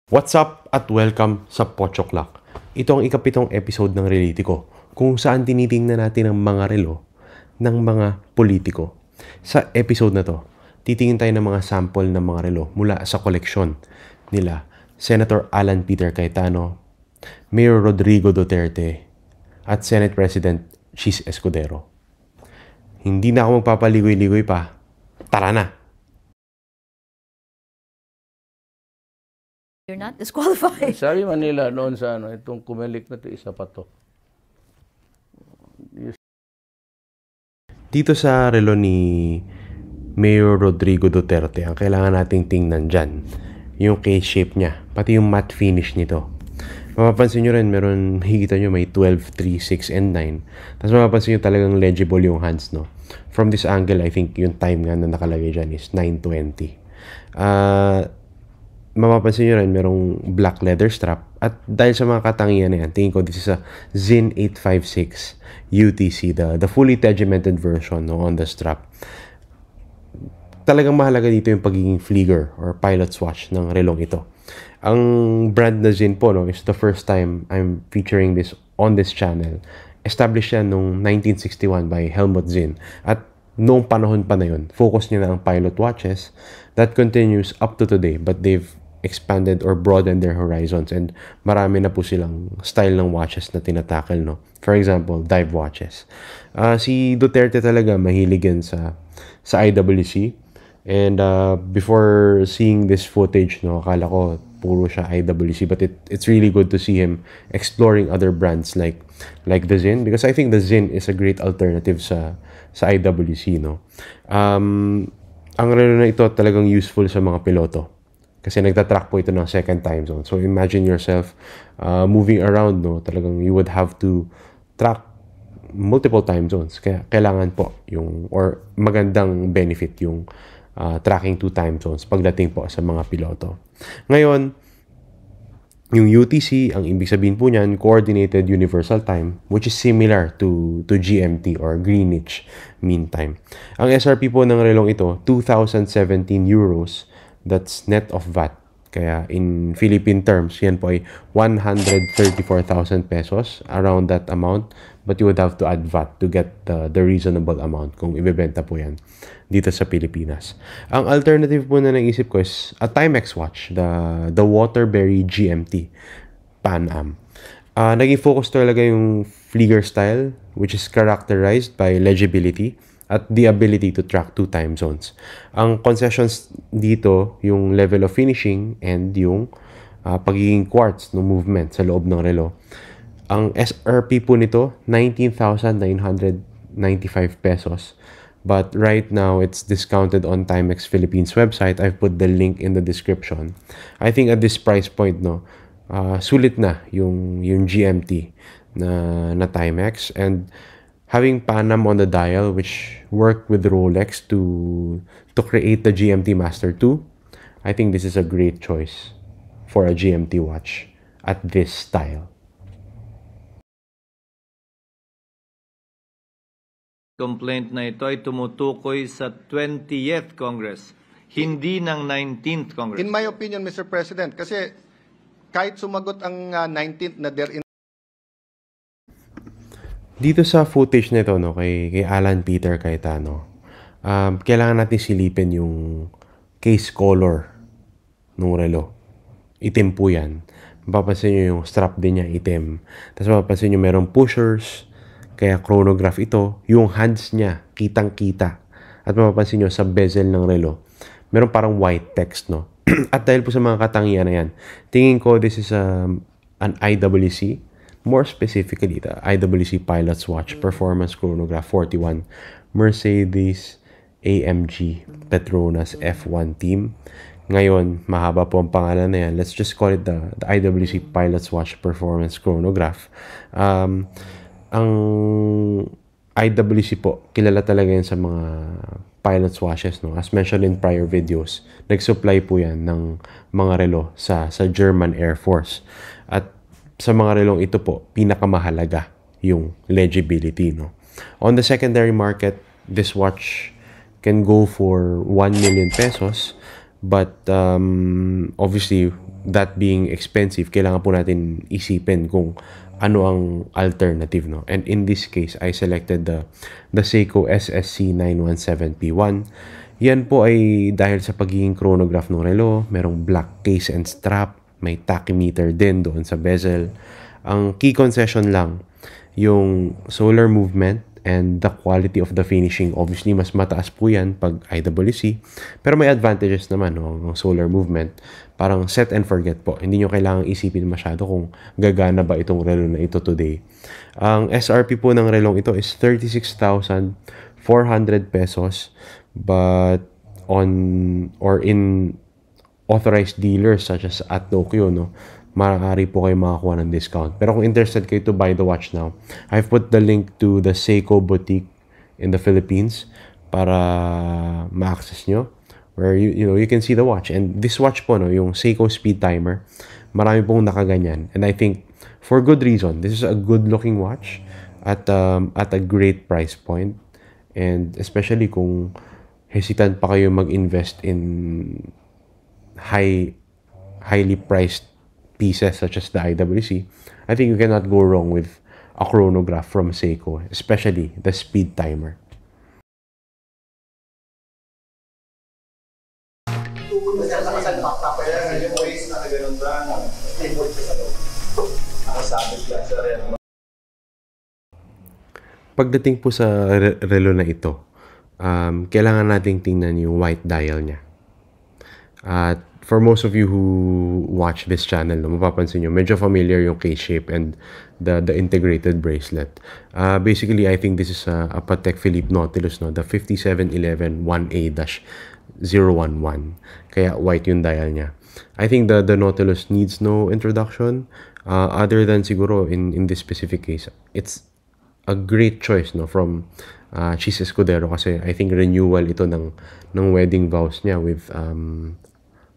What's up at welcome sa Pocho Clock. Ito ang ikapitong episode ng Reality ko kung saan tinitingnan natin ang mga relo ng mga politiko. Sa episode na to, titingin tayo ng mga sample ng mga relo mula sa koleksyon nila Senator Alan Peter Cayetano, Mayor Rodrigo Duterte, at Senate President Chis Escudero. Hindi na ako magpapaligoy-ligoy pa. Tara na! You're not disqualified. Sabi Manila noon sa itong kumelik na ito, isa pa to. Dito sa relo ni Mayor Rodrigo Duterte, ang kailangan nating tingnan dyan, yung case shape niya, pati yung matte finish nito. Mapapansin nyo rin, higita nyo may 12, 3, 6, and 9. Tapos mapapansin nyo talagang legible yung hands, no? From this angle, I think yung time nga na nakalagay dyan is 9:20. Mapapansin nyo rin, merong black leather strap. At dahil sa mga katangian na yan, tingin ko this is a Zin 856 UTC, the fully regimented version, no, on the strap. Talagang mahalaga dito yung pagiging Flieger or pilot's watch ng relong ito. Ang brand na Zin po, no, is the first time I'm featuring this on this channel. Established yan noong 1961 by Helmut Zinn. At noong panahon pa na yun, focus niya na ang pilot watches. That continues up to today, but they've expanded or broadened their horizons, and marami na po silang style ng watches na tinatakal, no? For example, dive watches. Si Duterte talaga mahilig yan sa IWC, and before seeing this footage, no, akala ko puro siya IWC, but it's really good to see him exploring other brands like the Zin, because I think the Zin is a great alternative sa IWC, no? Ang relo na ito talagang useful sa mga piloto. Kasi nagtatrack po ito ng second time zone. So imagine yourself moving around, no? Talagang you would have to track multiple time zones. Kaya kailangan po yung, or magandang benefit yung tracking 2 time zones pagdating po sa mga piloto. Ngayon, yung UTC, ang ibig sabihin po niyan, Coordinated Universal Time, which is similar to GMT or Greenwich Mean Time. Ang SRP po ng relong ito, 2017 euros. That's net of VAT. Kaya in Philippine terms, yan po ay 134,000 pesos, around that amount. But you would have to add VAT to get the reasonable amount kung ibebenta po yan dito sa Pilipinas. Ang alternative po na naisip ko is a Timex watch, the Waterbury GMT Pan Am. Naging focus talaga yung Flieger style, which is characterized by legibility at the ability to track 2 time zones. Ang concessions dito, yung level of finishing and yung pagiging quartz ng movement sa loob ng relo. Ang SRP po nito, 19,995 pesos. But right now, it's discounted on Timex Philippines website. I've put the link in the description. I think at this price point, no, sulit na yung GMT na Timex. And having Panam on the dial, which worked with Rolex to create the GMT Master 2, I think this is a great choice for a GMT watch at this style. Complaint na ito ay tumutukoy sa 20th Congress, hindi ng 19th Congress. In my opinion, Mr. President, kasi kahit sumagot ang 19th na there in Dito sa footage nito, no, kay Alan Peter Cayetano, kailangan natin silipin yung case color ng relo. Itim po yan. Mapapansin nyo yung strap din niya itim. Tapos mapapansin nyo merong pushers, kaya chronograph ito. Yung hands niya, kitang-kita. At mapapansin nyo sa bezel ng relo, meron parang white text, no? At dahil po sa mga katangian na yan, tingin ko this is an IWC. More specifically, the IWC Pilot's Watch Performance Chronograph 41 Mercedes AMG Petronas F1 Team. Ngayon, mahaba po ang pangalan na yan. Let's just call it the IWC Pilot's Watch Performance Chronograph. Ang IWC po, kilala talaga yan sa mga pilot's watches, no? As mentioned in prior videos, nag-supply po yan ng mga relo sa German Air Force. At sa mga relong ito po, pinakamahalaga yung legibility, no? On the secondary market, this watch can go for 1 million pesos, but obviously that being expensive, kailangan po natin isipin kung ano ang alternative, no? And in this case, I selected the Seiko SSC 917P1. Yan po ay dahil sa pagiging chronograph ng relo, merong black case and strap, may tachymeter din doon sa bezel. Ang key concession lang, yung solar movement and the quality of the finishing. Obviously, mas mataas po yan pag IWC. Pero may advantages naman, no? Ang solar movement. Parang set and forget po. Hindi nyo kailangang isipin masyado kung gagana ba itong relo na ito today. Ang SRP po ng relong ito is 36,400 pesos. But in authorized dealers such as at Tokyo, no, maaari po kayo makakuha ng discount. Pero kung interested kayo to buy the watch now, I've put the link to the Seiko boutique in the Philippines para ma-access nyo, where you can see the watch. And this watch po, no, yung Seiko speed timer, marami pong nakaganyan. And I think for good reason. This is a good looking watch at a great price point. And especially kung hesitant pa kayo mag-invest in highly priced pieces such as the IWC, I think you cannot go wrong with a chronograph from Seiko, especially the speed timer. Pagdating po sa relo na ito, kailangan nating tingnan yung white dial niya. At for most of you who watch this channel, no, mapapansin nyo, medyo familiar yung case shape and the integrated bracelet. Basically, I think this is a Patek Philippe Nautilus, no, the 5711 1A-011. Kaya white yung dial niya. I think the Nautilus needs no introduction, other than siguro in this specific case. It's a great choice, no, from Chis Escudero, kasi I think renewal ito ng wedding vows niya with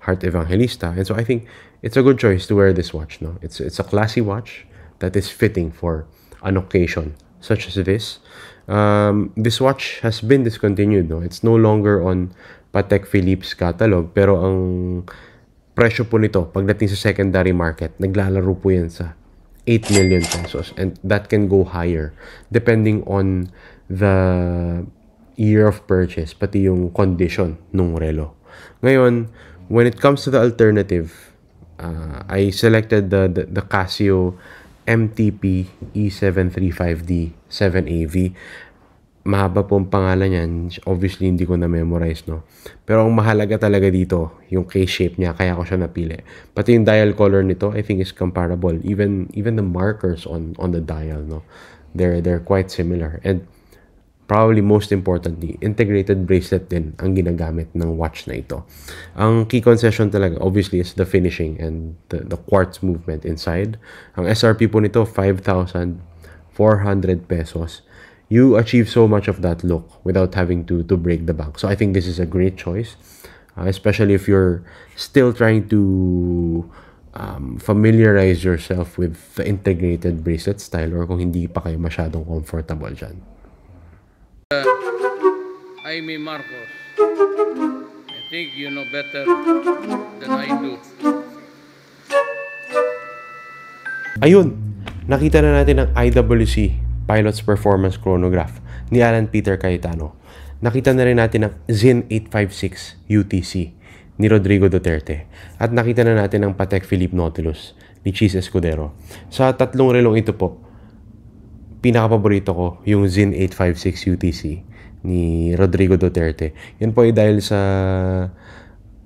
Heart Evangelista. And so I think it's a good choice to wear this watch, no? It's a classy watch that is fitting for an occasion such as this. This watch has been discontinued, no? It's no longer on Patek Philippe's catalog, pero ang presyo po nito pagdating sa secondary market, naglalaro po yan sa 8 million pesos, and that can go higher depending on the year of purchase, pati yung condition nung relo. Ngayon, when it comes to the alternative, I selected the Casio MTP E735D 7AV. Mahaba po ang pangalan yan. Obviously, hindi ko na-memorize, no? Pero ang mahalaga talaga dito, yung case shape niya, kaya ko siya napili. Pati yung dial color nito, I think is comparable. Even the markers on the dial, no? They're quite similar. And probably most importantly, integrated bracelet din ang ginagamit ng watch na ito. Ang key concession talaga, obviously, is the finishing and the quartz movement inside. Ang SRP po nito, 5,400 pesos. You achieve so much of that look without having to break the bank. So I think this is a great choice, especially if you're still trying to familiarize yourself with the integrated bracelet style, or kung hindi pa kayo masyadong comfortable dyan. Amy Marcos, I think you know better than I do. Ayun, nakita na natin ang IWC Pilot's Performance Chronograph ni Alan Peter Cayetano. Nakita na rin natin ang Zin 856 UTC ni Rodrigo Duterte. At nakita na natin ang Patek Philippe Nautilus ni Chis Escudero. Sa tatlong relong ito po, pinakapaborito ko yung Zin 856 UTC ni Rodrigo Duterte. Yan po ay dahil sa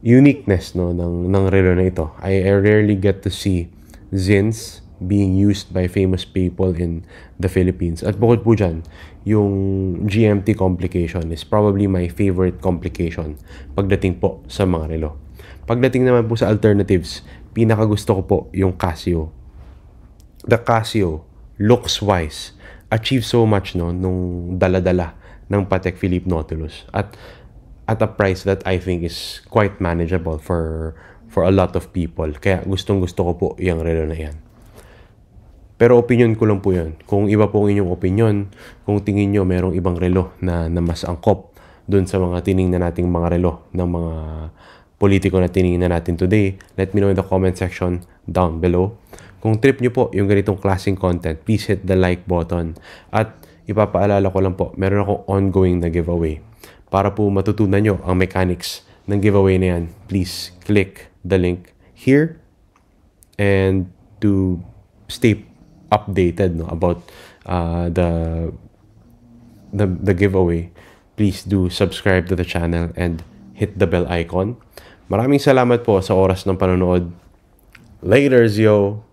uniqueness, no, ng relo na ito. I rarely get to see Zins being used by famous people in the Philippines. At bukod po dyan, yung GMT complication is probably my favorite complication pagdating po sa mga relo. Pagdating naman po sa alternatives, pinakagusto ko po yung Casio. The Casio, looks-wise, achieve so much, no, nung dala-dala ng Patek Philippe Nautilus at a price that I think is quite manageable for a lot of people. Kaya gustong-gusto ko po yung relo na yan. Pero opinion ko lang po yun. Kung iba po ang inyong opinion, kung tingin nyo merong ibang relo na mas angkop dun sa mga tiningnan nating mga relo ng mga politiko na tiningnan natin today. Let me know in the comment section down below. Kung trip nyo po yung ganitong klaseng content, please hit the like button. At ipapaalala ko lang po, meron akong ongoing na giveaway. Para po matutunan nyo ang mechanics ng giveaway na yan, please click the link here. And to stay updated about the giveaway, please do subscribe to the channel and hit the bell icon. Maraming salamat po sa oras ng panonood. Laters, yo!